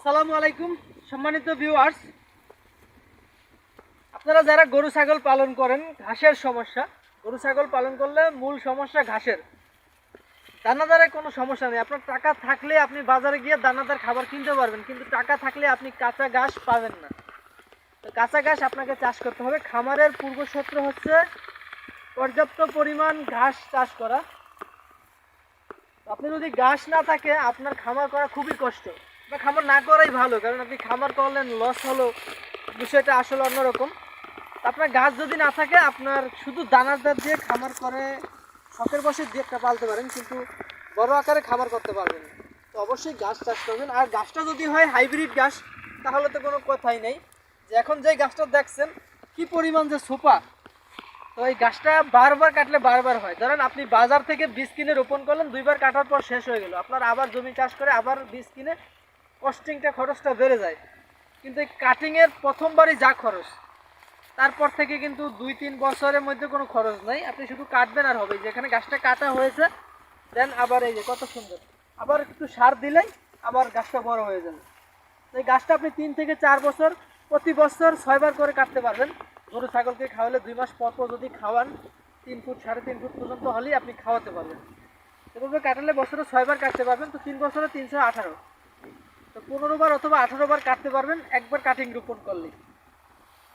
আসসালামু আলাইকুম সম্মানিত ভিউয়ার্স, আপনারা যারা গরু ছাগল পালন করেন, ঘাসের সমস্যা, গরু ছাগল পালন করলে মূল সমস্যা ঘাসের। দানাদারের কোনো সমস্যা নেই, আপনার টাকা থাকলে আপনি বাজারে গিয়ে দানাদার খাবার কিনতে পারবেন, কিন্তু টাকা থাকলে আপনি কাঁচা ঘাস পাবেন না। তো কাঁচা ঘাস আপনাকে চাষ করতে হবে। খামারের পূর্বশর্ত হচ্ছে পর্যাপ্ত পরিমাণ ঘাস চাষ করা। আপনি যদি ঘাস না থাকে আপনার খামার করা খুবই কষ্ট, বা খামার না করাই ভালো, কারণ আপনি খামার করলেন লস হলো, বিষয়টা আসলে অন্যরকম। আপনার ঘাস যদি না থাকে আপনার শুধু দানাদার দিয়ে খামার করে শখের বসে দিয়ে একটা পালতে পারেন, কিন্তু বড় আকারে খামার করতে পারবেন না। তো অবশ্যই ঘাস চাষ করবেন। আর ঘাসটা যদি হয় হাইব্রিড ঘাস তাহলে তো কোনো কথাই নেই। যে এখন যে ঘাসটা দেখছেন কি পরিমাণ যে সোপা, তো এই গাছটা বারবার কাটলে বারবার হয়। ধরেন আপনি বাজার থেকে বীজ কিনে রোপণ করলেন, দুইবার কাটার পর শেষ হয়ে গেল, আপনার আবার জমি চাষ করে আবার বীজ কিনে কস্টিংটা, খরচটা বেড়ে যায়। কিন্তু এই কাটিংয়ের প্রথমবারই যা খরচ, তারপর থেকে কিন্তু 2-3 বছরের মধ্যে কোনো খরচ নাই। আপনি শুধু কাটবেন আর হবে। যেখানে গাছটা কাটা হয়েছে দেন আবার এই যে কত সুন্দর, আবার একটু সার দিলেই আবার গাছটা বড় হয়ে যাবে। তো এই গাছটা আপনি 3 থেকে 4 বছর, প্রতি বছর 6 বার করে কাটতে পারবেন। গরু ছাগলকে খাওয়ালে 2 মাস পর পর যদি খাওয়ান, 3 ফুট 3.5 ফুট পর্যন্ত হলেই আপনি খাওয়াতে পারবেন। এভাবে কাটালে বছরে 6 বার কাটতে পারবেন, তো 3 বছরে 318, তো 15 বার অথবা 18 বার কাটতে পারবেন একবার কাটিং রোপণ করলে।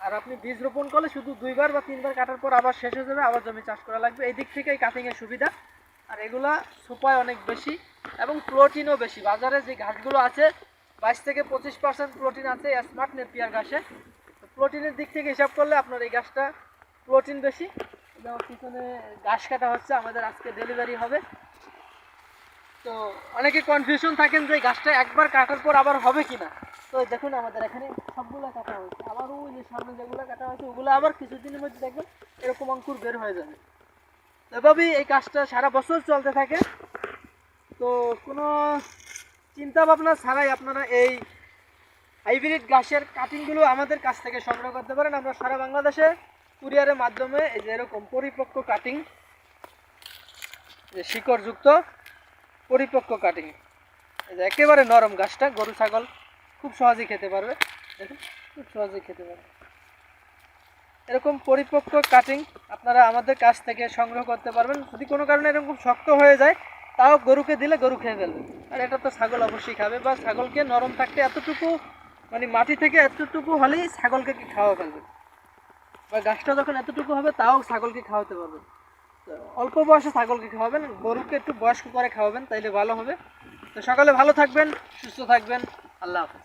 আর আপনি বীজ রোপণ করলে শুধু 2 বার বা 3 বার কাটার পর আবার শেষ হয়ে যাবে, আবার জমি চাষ করা লাগবে। এই দিক থেকে এই কাটিংয়ের সুবিধা। আর এগুলা সুপায় অনেক বেশি এবং প্রোটিনও বেশি। বাজারে যে ঘাসগুলো আছে 22 থেকে 25% প্রোটিন আছে স্মার্ট নেপিয়ার ঘাসে। তো প্রোটিনের দিক থেকে হিসাব করলে আপনার এই ঘাসটা প্রোটিন বেশি। এবং পিছনে ঘাস কাটা হচ্ছে, আমাদের আজকে ডেলিভারি হবে। তো অনেকে কনফিউশন থাকেন যে গাছটা একবার কাটার পর আবার হবে কিনা। তো দেখুন আমাদের এখানে সবগুলো কাটা হয়েছে, আবার ওই যে সামনে যেগুলো কাটা হয়েছে ওগুলো আবার কিছুদিনের মধ্যে দেখবেন এরকম অঙ্কুর বের হয়ে যাবে। এভাবেই এই কাজটা সারা বছর চলতে থাকে। তো কোনো চিন্তা ভাবনা ছাড়াই আপনারা এই হাইব্রিড ঘাসের কাটিংগুলো আমাদের কাছ থেকে সংগ্রহ করতে পারেন। আমরা সারা বাংলাদেশে কুরিয়ারের মাধ্যমে এই যে এরকম পরিপক্ক কাটিং, যে শিকড়যুক্ত পরিপক্ক কাটিং, এই যে একেবারে নরম ঘাসটা গরু ছাগল খুব সহজেই খেতে পারবে। দেখুন খুব সহজেই খেতে পারবে। এরকম পরিপক্ক কাটিং আপনারা আমাদের কাছ থেকে সংগ্রহ করতে পারবেন। যদি কোনো কারণে এরকম শক্ত হয়ে যায় তাও গরুকে দিলে গরু খেয়ে ফেলবে। আর এটা তো ছাগল অবশ্যই খাবে, বা ছাগলকে নরম থাকতে এতটুকু মানে মাটি থেকে এতটুকু হলেই ছাগলকে কি খাওয়া ফেলবে, বা গাছটা যখন এতটুকু হবে তাও ছাগলকে খাওয়াতে পারবেন। তো অল্প বয়সে ছাগলকে খাওয়াবেন, গরুকে একটু বয়স্ক করে খাওয়াবেন, তাইলে ভালো হবে। তো সকালে ভালো থাকবেন, সুস্থ থাকবেন। আল্লাহ হাফেজ।